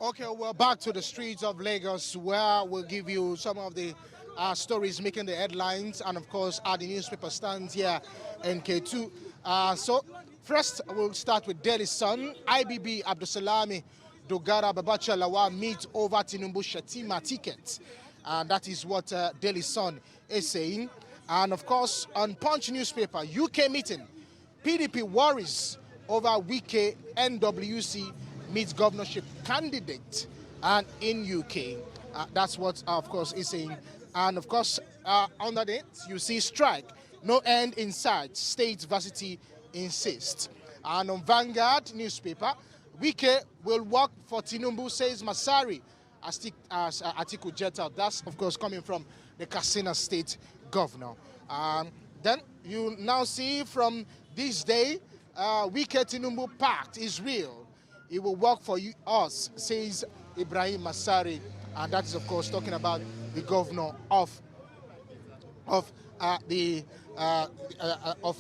Okay, we're back to the streets of Lagos where we'll give you some of the stories making the headlines and, of course, the newspaper stands here in K2. So, first, we'll start with Daily Sun. IBB Abdusalami Dogara Babacha Lawa meets over Tinubu Shatima ticket. And that is what Daily Sun is saying. And, of course, on Punch newspaper, UK meeting, PDP worries over Wike NWC meets governorship candidate and in UK. That's what, of course, is saying. And, of course, under it, you see strike. No end in sight. State varsity insists. And on Vanguard newspaper, Wike will work for Tinubu, says Masari, as Atiku jet out. That's, of course, coming from the Katsina State governor. Then you now see from this day, Wike Tinubu pact is real. It will work for us, says Ibrahim Masari, and that is, of course, talking about the governor of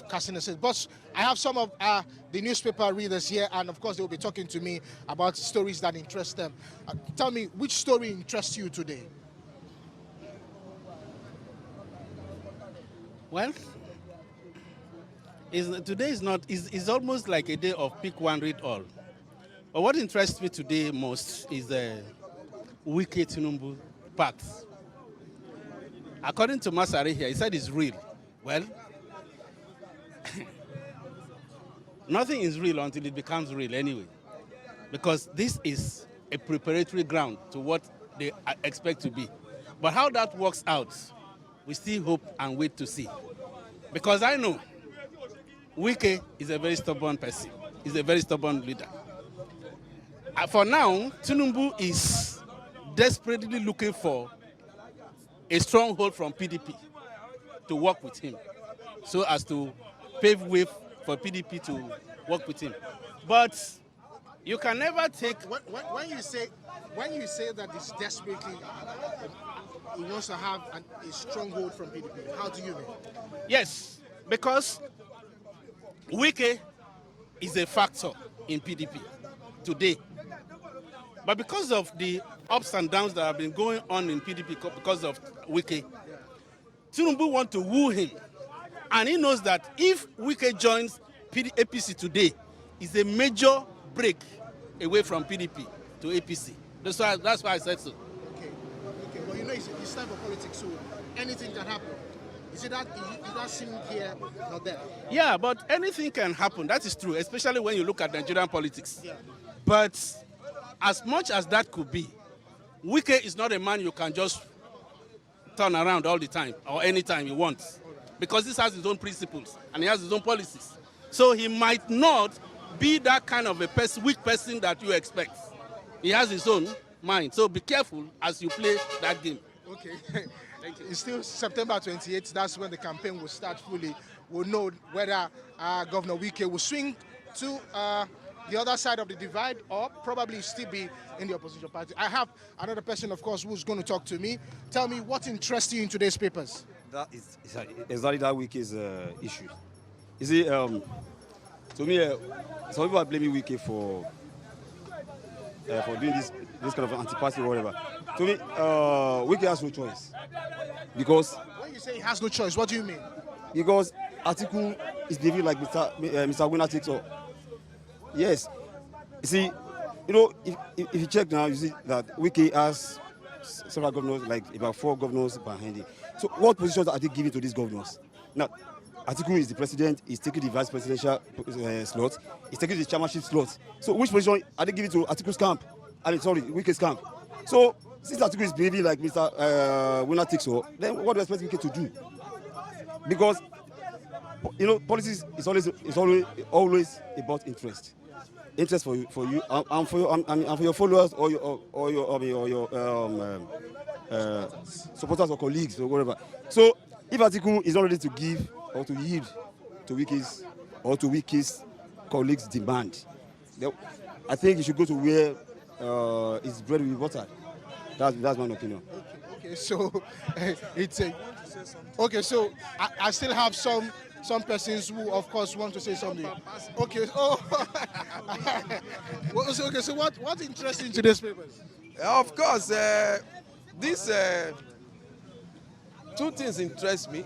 Katsina State. But I have some of the newspaper readers here, and of course, they will be talking to me about stories that interest them. Tell me, which story interests you today? Well, today is almost like a day of pick one, read all. But what interests me today most is the Wike Tinubu pact. According to Masari here, he said it's real. Well, nothing is real until it becomes real anyway. Because this is a preparatory ground to what they expect to be. But how that works out, we still hope and wait to see. Because I know Wike is a very stubborn person. He's a very stubborn leader. For now, Tinubu is desperately looking for a stronghold from PDP to work with him, so as to pave way for PDP to work with him. But you can never take... When you say that it's desperately, he wants to have a stronghold from PDP, how do you mean? Yes, because Wike is a factor in PDP today. But because of the ups and downs that have been going on in PDP because of Wike, Tinubu wants to woo him. And he knows that if Wike joins APC today, it's a major break away from PDP to APC. That's why I said so. Okay. Well, you know, it's time for politics, so anything can happen. Is that seen here, not there? Yeah, but anything can happen. That is true, especially when you look at Nigerian politics. Yeah. But as much as that could be, Wike is not a man you can just turn around all the time or anytime he wants. Because this has his own principles and he has his own policies. So he might not be that kind of a weak person that you expect. He has his own mind. So be careful as you play that game. Okay. Thank you. It's still September 28th. That's when the campaign will start fully. We'll know whether Governor Wike will swing to the other side of the divide or probably still be in the opposition party. I have another person, of course, who's going to talk to me. Tell me what interests you in today's papers. That is exactly that Wike's issue. You see, to me, some people are blaming Wike for doing this kind of anti-party or whatever. To me, Wike has no choice. Because when you say he has no choice, what do you mean? Because Atiku is behaving like Mr. Winner takes all. Yes. You see, you know, if you check now, you see that Wike has several governors, like about 4 governors behind him. So what positions are they giving to these governors? Now, Atiku is the president, he's taking the vice presidential slot, he's taking the chairmanship slot. So which position are they giving to Atiku's camp? Wike's camp. So since Atiku is behaving like Mr. Winner takes all, then what do you expect Wike to do? Because, you know, politics is always about interest. Interest for you and for your followers or your supporters or colleagues or whatever. So if Atiku is not ready to give or to yield to Wike's colleagues' demand, then I think he should go to where his bread will be buttered. That's my opinion. Okay, so it's a... Okay, so I still have some some persons who, of course, want to say something. Okay. Oh. Okay. So what interests you in today's papers? Of course, this two things interest me.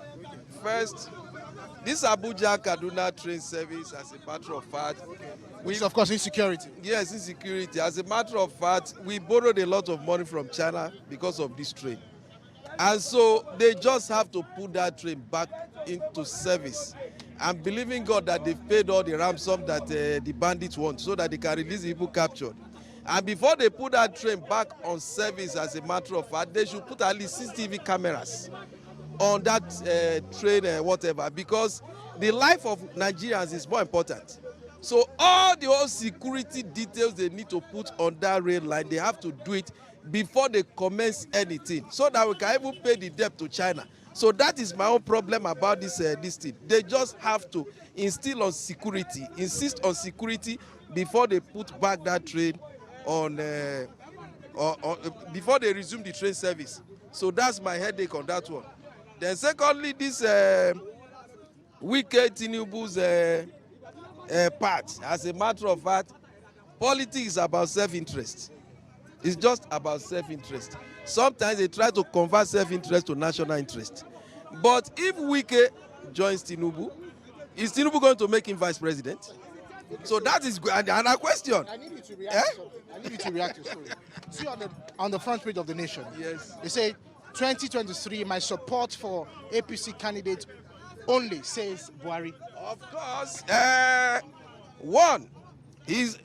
First, this Abuja Kaduna train service, as a matter of fact, Which is, of course, insecurity. yes, insecurity. As a matter of fact, we borrowed a lot of money from China because of this train. And so they just have to put that train back into service. I'm believing God that they've paid all the ransom that the bandits want so that they can release the people captured. And before they put that train back on service, as a matter of fact, they should put at least CCTV cameras on that train, whatever, because the life of Nigerians is more important. So all the whole security details they need to put on that rail line, they have to do it before they commence anything, so that we can even pay the debt to China. So that is my own problem about this thing. They just have to insist on security before they put back that train on, before they resume the train service. So that's my headache on that one. Then secondly, this Wike Tinubu's part. As a matter of fact, politics is about self-interest. It's just about self-interest. Sometimes they try to convert self-interest to national interest. But if Wike joins Tinubu, is Tinubu going to make him vice president? So that is another question. I need you to react to something. I need you to react to something. See on the front page of the Nation. Yes. They say 2023, my support for APC candidate only, says Buhari. Of course. One, he's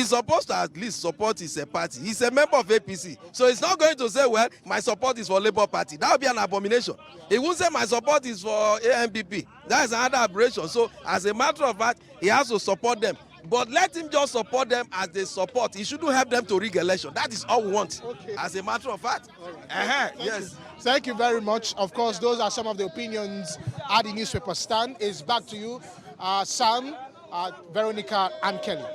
supposed to at least support his party. He's a member of APC. So he's not going to say, well, my support is for Labour Party. That would be an abomination. He won't say my support is for AMPP. That is another aberration. So as a matter of fact, he has to support them. But let him just support them as they support. He shouldn't help them to rig election. That is all we want, as a matter of fact. Yes. Thank you very much. Of course, those are some of the opinions at the newspaper stand. It's back to you, Sam, Veronica, and Kelly.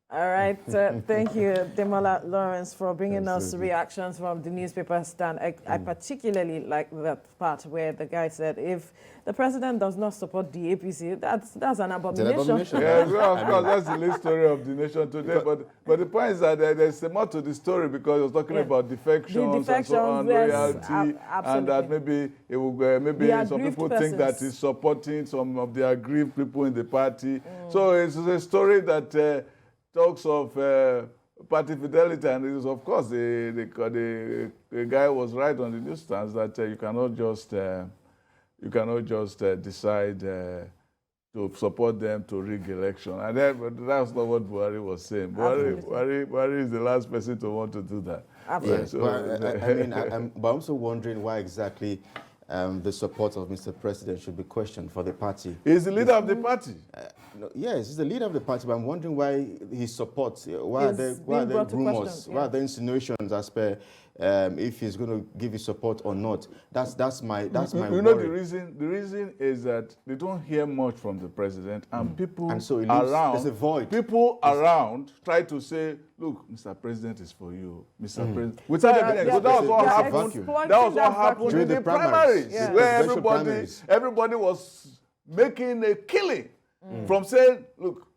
All right. Thank you, Demola Lawrence, for bringing us reactions from the newspaper stand. I particularly like that part where the guy said, if the president does not support the APC, that's an abomination. Yeah, well, of course, that's the lead story of the nation today. But the point is that there's more to the story, because it was talking about defections and so on, loyalty, and that maybe it will maybe some people think that he's supporting some of the aggrieved people in the party. So it's a story that talks of party fidelity, and it is, of course, the guy was right on the newsstands that you cannot just decide to support them to rig election, and that's not what Buhari was saying. Buhari is the last person to want to do that. Absolutely. So, but I'm also wondering why exactly the support of Mr. President should be questioned for the party. He's the leader of the party. No, yes, he's the leader of the party, but I'm wondering why his support, why are there rumors, why are there insinuations as per if he's going to give his support or not. That's my worry. You know, the reason is that they don't hear much from the president, and people around, there's a void. People around try to say, look, Mr. President is for you, Mr. President. Without evidence. So that was what happened. That was what happened in the primaries, where everybody was making a killing from saying, look,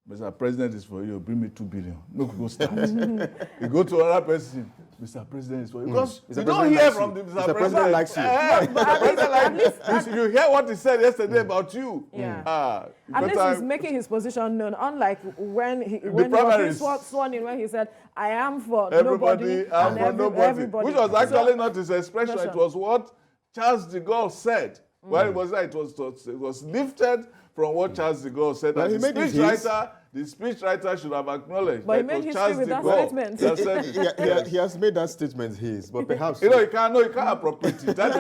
Mr. President is for you, bring me 2 billion. Look, go start. You go to another person, Mr. President is for you. Because you don't hear from the Mr. President. Likes you. Mr. President likes you. You hear what he said yesterday about you. At least he's making his position known, unlike when he was sworn in, when he said, I am for everybody, nobody, and for nobody. Which was actually not his expression, it was what Charles de Gaulle said. While it was there, it was lifted from what Charles de Gaulle said. That the speechwriter should have acknowledged. But he made history with that statement. He has made that statement his, but perhaps you can't appropriate it. That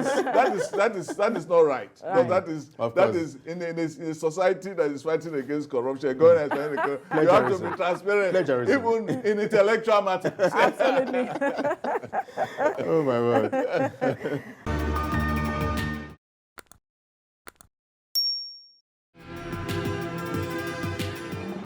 is not right. Because that is in a society that is fighting against corruption. You have to be transparent, even in intellectual matters. Absolutely. Oh my word.